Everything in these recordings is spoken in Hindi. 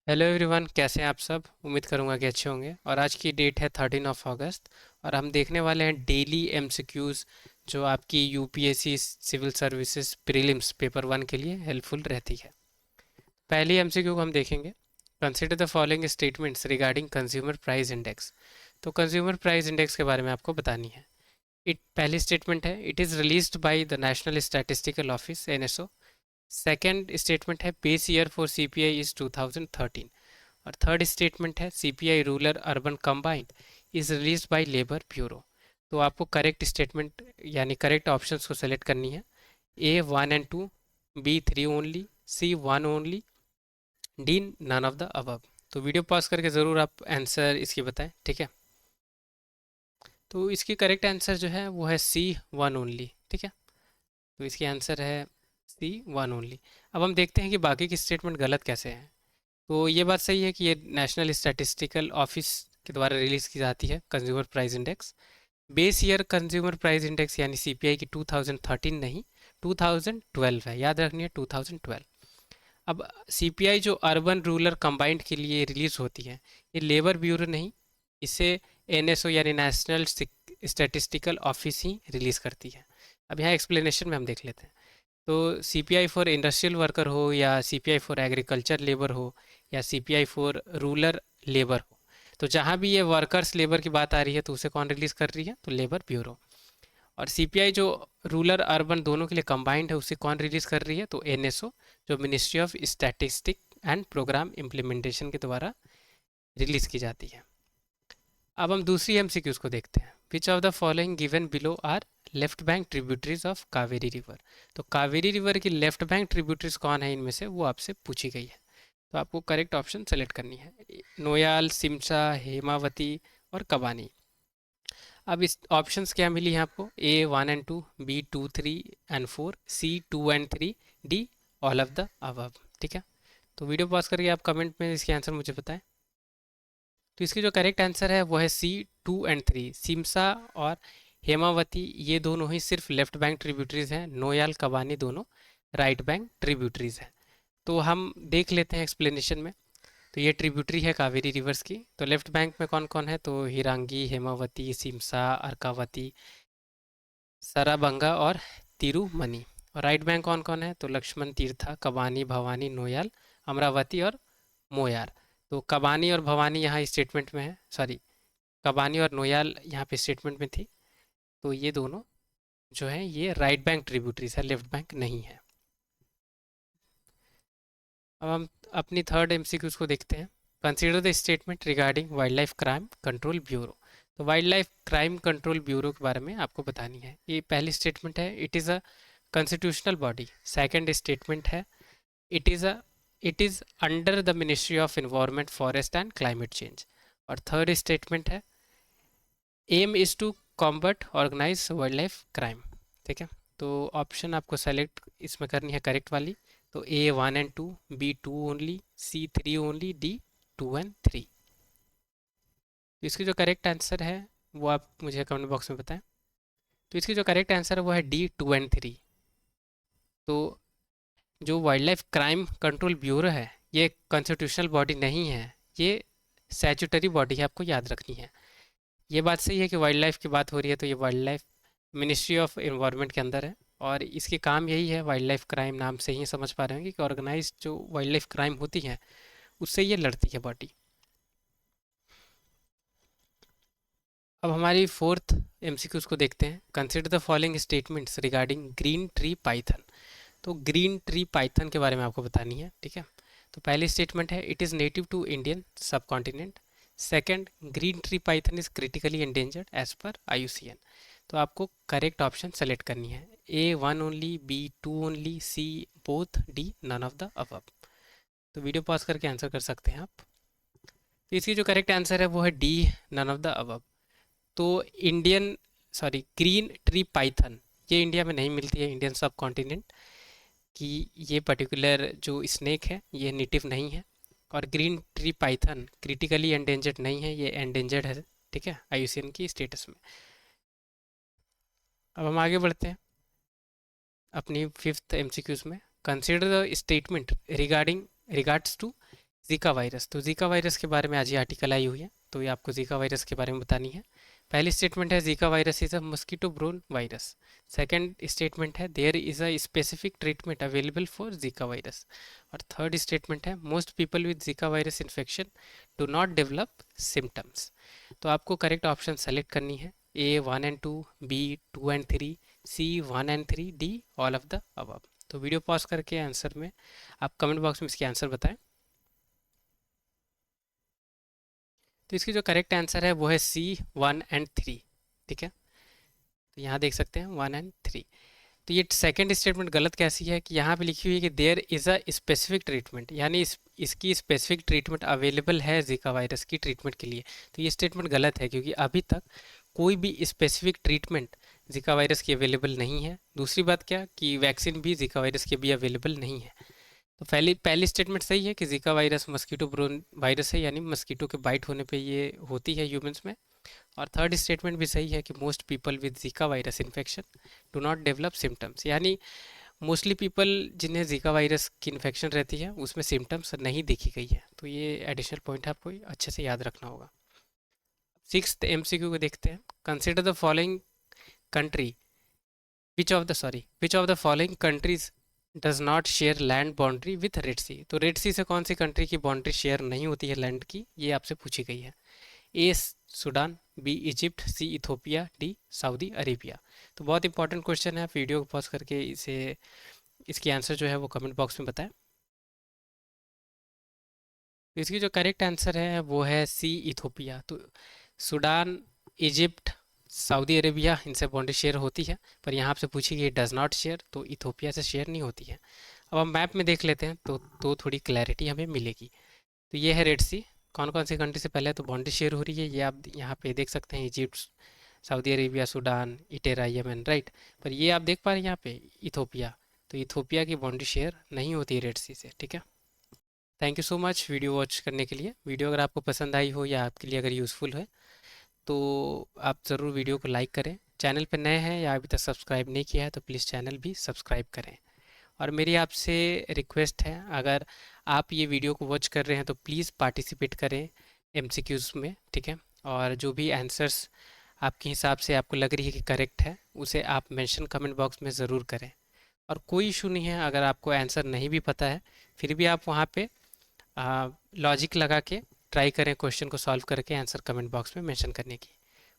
हेलो एवरीवन, कैसे हैं आप सब। उम्मीद करूंगा कि अच्छे होंगे। और आज की डेट है 13 अगस्त और हम देखने वाले हैं डेली एमसीक्यूज़ जो आपकी UPSC civil services prelims paper 1 के लिए हेल्पफुल रहती है। पहली एमसीक्यू को हम देखेंगे। Consider the following statements regarding consumer price index. तो कंज्यूमर प्राइस इंडेक्स के बारे में आपको बतानी है। इट पहली स्टेटमेंट है, it is released by the national statistical office NSO. Second statement है, base year for CPI is 2013। और थर्ड स्टेटमेंट है, CPI rural urban combined is release by labour bureau. तो आपको करेक्ट स्टेटमेंट यानी करेक्ट ऑप्शंस को सेलेक्ट करनी है। A 1 and 2, B 3 only, C 1 only, D none of the above. तो वीडियो पॉज करके ज़रूर आप आंसर इसकी बताएं, ठीक है। तो इसकी करेक्ट आंसर जो है वो है सी 1 ओनली, ठीक है। तो इसकी आंसर है सी 1 ओनली। अब हम देखते हैं कि बाकी की स्टेटमेंट गलत कैसे हैं। तो ये बात सही है कि ये नेशनल स्टैटिस्टिकल ऑफिस के द्वारा रिलीज़ की जाती है consumer price index. Base year consumer price index यानी सीपीआई की 2013 नहीं, 2012 है, याद रखनी है 2012। अब सीपीआई जो अर्बन रूरल कंबाइंड के लिए रिलीज़ होती है, ये लेबर ब्यूरो नहीं, इसे एनएसओ यानी नेशनल स्टैटिस्टिकल ऑफिस ही रिलीज़ करती है। अब यहाँ एक्सप्लेनेशन में हम देख लेते हैं। तो सीपीआई फॉर इंडस्ट्रियल वर्कर हो या सीपीआई फॉर एग्रीकल्चर लेबर हो या सीपीआई फॉर रूरल लेबर हो, तो जहाँ भी ये वर्कर्स लेबर की बात आ रही है तो उसे कौन रिलीज़ कर रही है, तो लेबर ब्यूरो। और सीपीआई जो रूरल अर्बन दोनों के लिए कंबाइंड है उसे कौन रिलीज़ कर रही है, तो एनएसओ जो ministry of statistic and programme implementation के द्वारा रिलीज़ की जाती है। अब हम दूसरी एमसीक्यूज को देखते हैं। Which of the following given below are left bank tributaries of Kaveri river. तो कावेरी रिवर की लेफ्ट बैंक ट्रिब्यूटरीज कौन है इनमें से, वो आपसे पूछी गई है। तो आपको करेक्ट ऑप्शन सेलेक्ट करनी है। नोयाल, सिमसा, हेमावती और कबानी। अब इस ऑप्शंस क्या मिली है आपको, A 1 and 2, B 2 3 and 4, C 2 and 3, D all of the above, ठीक है। तो वीडियो पॉज करके आप कमेंट में इसके आंसर मुझे बताएं। तो इसकी जो करेक्ट आंसर है वो है सी 2 and 3। सिमसा और हेमावती ये दोनों ही सिर्फ लेफ्ट बैंक ट्रिब्यूटरीज हैं, नोयाल कबानी दोनों राइट बैंक ट्रिब्यूटरीज हैं। तो हम देख लेते हैं एक्सप्लेनेशन में। तो ये ट्रिब्यूटरी है कावेरी रिवर्स की। तो लेफ्ट बैंक में कौन कौन है, तो हिरांगी, हेमावती, सिमसा, अर्कावती, सराबंगा और तिरुमनी। और राइट बैंक कौन कौन है, तो लक्ष्मण तीर्था, कबानी, भवानी, नोयाल, अमरावती और मोयार। तो कबानी और भवानी यहाँ स्टेटमेंट में है, सॉरी, कबानी और नोयाल यहाँ पे स्टेटमेंट में थी। तो ये दोनों जो है ये राइट बैंक ट्रिब्यूटरीज है, लेफ्ट बैंक नहीं है। अब हम अपनी थर्ड एमसीक्यूज को देखते हैं। Consider the statement regarding wildlife crime control bureau. तो wildlife crime control bureau के बारे में आपको बतानी है। ये पहली स्टेटमेंट है, it is a constitutional body. Second statement है, it is a it is under the ministry of environment, forest and climate change. और थर्ड स्टेटमेंट है, aim is to combat organise wildlife crime, ठीक है। तो ऑप्शन आपको सेलेक्ट इसमें करनी है करेक्ट वाली। तो A 1 and 2, B 2 only, C 3 only, D 2 and 3। तो इसकी जो करेक्ट आंसर है वो आप मुझे कमेंट बॉक्स में बताएं। तो इसकी जो करेक्ट आंसर है वो है डी 2 and 3। तो जो wild life crime control bureau है ये कॉन्स्टिट्यूशनल बॉडी नहीं है, ये स्टैट्यूटरी बॉडी है, आपको याद रखनी है। ये बात सही है कि वाइल्ड लाइफ की बात हो रही है, तो ये wild life ministry of environment के अंदर है। और इसके काम यही है, वाइल्ड लाइफ क्राइम नाम से ही समझ पा रहे होंगे कि ऑर्गेनाइज जो वाइल्ड लाइफ क्राइम होती है उससे ये लड़ती है बॉडी। अब हमारी फोर्थ एमसीक्यूज को देखते हैं। Consider the following statements regarding green tree Python. तो ग्रीन ट्री पाइथन के बारे में आपको बतानी है, ठीक है। तो पहली स्टेटमेंट है, it is native to Indian subcontinent. Second, green tree python is critically endangered as per IUCN। तो आपको करेक्ट ऑप्शन सेलेक्ट करनी है। A 1 only, B 2 only, C both, D none of the above. तो वीडियो पॉज करके आंसर कर सकते हैं आप। तो इसकी जो करेक्ट आंसर है वो है D none of the above. तो Indian sorry green tree python ये इंडिया में नहीं मिलती है, इंडियन सब कॉन्टिनेंट की ये पर्टिकुलर जो स्नेक है ये नेटिव नहीं है। और green tree Python critically endangered नहीं है, ये एंडेंजर्ड है, ठीक है, IUCN की स्टेटस में। अब हम आगे बढ़ते हैं अपनी फिफ्थ एमसीक्यूज में। Consider the statement regarding regards to Zika virus, तो जीका वायरस के बारे में आज ये आर्टिकल आई हुई है, तो ये आपको जीका वायरस के बारे में बतानी है। पहली स्टेटमेंट है Zika virus is a mosquito borne virus. Second statement है there is a specific treatment available for Zika virus. और थर्ड स्टेटमेंट है most people with Zika virus infection do not develop symptoms. तो आपको करेक्ट ऑप्शन सेलेक्ट करनी है, A 1 and 2, B 2 and 3, C 1 and 3, D all of the above. तो वीडियो पॉज करके आंसर में आप कमेंट बॉक्स में इसके आंसर बताएं। तो इसकी जो करेक्ट आंसर है वो है सी 1 एंड 3। ठीक है, तो यहाँ देख सकते हैं 1 एंड 3। तो ये सेकंड स्टेटमेंट गलत कैसी है कि यहाँ पे लिखी हुई है कि there is a specific treatment, यानी इसकी स्पेसिफिक ट्रीटमेंट अवेलेबल है जीका वायरस की ट्रीटमेंट के लिए। तो ये स्टेटमेंट गलत है क्योंकि अभी तक कोई भी स्पेसिफिक ट्रीटमेंट जीका वायरस की अवेलेबल नहीं है। दूसरी बात क्या कि वैक्सीन भी जीका वायरस की भी अवेलेबल नहीं है। तो पहली पहली स्टेटमेंट सही है कि Zika virus mosquito borne virus है, यानी मस्कीटो के बाइट होने पे ये होती है ह्यूमंस में। और थर्ड स्टेटमेंट भी सही है कि most people with Zika virus infection do not develop symptoms, यानी मोस्टली पीपल जिन्हें जीका वायरस की इन्फेक्शन रहती है उसमें सिम्टम्स नहीं देखी गई है। तो ये एडिशनल पॉइंट है, आपको अच्छे से याद रखना होगा। सिक्स्थ एमसीक्यू को देखते हैं। Consider the following country which of the following countries does not share land boundary with Red Sea. तो रेड सी से कौन सी कंट्री की बाउंड्री शेयर नहीं होती है लैंड की, ये आपसे पूछी गई है। ए सूडान, बी इजिप्ट, सी इथोपिया, डी सऊदी अरेबिया। तो बहुत इंपॉर्टेंट क्वेश्चन है, आप वीडियो को पॉज करके इसे इसकी आंसर जो है वो कमेंट बॉक्स में बताएं। तो इसकी जो करेक्ट आंसर है वो है सी इथोपिया। तो सूडान, इजिप्ट, सऊदी अरेबिया इनसे बाउंड्री शेयर होती है, पर यहाँ आपसे पूछी गई डज नॉट शेयर, तो इथोपिया से शेयर नहीं होती है। अब हम मैप में देख लेते हैं तो थोड़ी क्लैरिटी हमें मिलेगी। तो ये है रेड सी, कौन कौन सी कंट्री से पहले तो बाउंड्री शेयर हो रही है, ये आप यहाँ पे देख सकते हैं, Egypt, Saudi Arabia, Sudan, Eritrea, Yemen, right. पर ये आप देख पा रहे हैं यहाँ पे इथोपिया, तो इथोपिया की बाउंड्री शेयर नहीं होती है रेड सी से। ठीक है, thank you so much video watch करने के लिए। वीडियो अगर आपको पसंद आई हो या आपके लिए अगर यूज़फुल है तो आप ज़रूर वीडियो को लाइक करें। चैनल पर नए हैं या अभी तक सब्सक्राइब नहीं किया है तो प्लीज़ चैनल भी सब्सक्राइब करें। और मेरी आपसे रिक्वेस्ट है, अगर आप ये वीडियो को वॉच कर रहे हैं तो प्लीज़ पार्टिसिपेट करें एमसीक्यूज़ में। ठीक है, और जो भी आंसर्स आपके हिसाब से आपको लग रही है कि करेक्ट है उसे आप मेंशन कमेंट बॉक्स में ज़रूर करें। और कोई इशू नहीं है, अगर आपको आंसर नहीं भी पता है फिर भी आप वहाँ पे लॉजिक लगा के ट्राई करें क्वेश्चन को सॉल्व करके आंसर कमेंट बॉक्स में मेंशन करने की।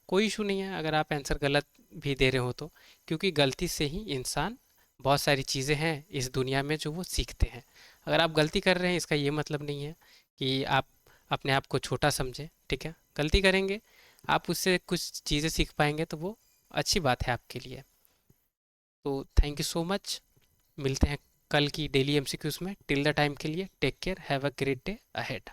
कोई इशू नहीं है अगर आप आंसर गलत भी दे रहे हो तो, क्योंकि गलती से ही इंसान बहुत सारी चीज़ें हैं इस दुनिया में जो वो सीखते हैं। अगर आप गलती कर रहे हैं इसका ये मतलब नहीं है कि आप अपने आप को छोटा समझें। ठीक है, गलती करेंगे आप उससे कुछ चीज़ें सीख पाएंगे तो वो अच्छी बात है आपके लिए। तो थैंक यू सो मच, मिलते हैं कल की डेली एमसीक्यूज़ में। टिल द टाइम के लिए take care, have a great day ahead.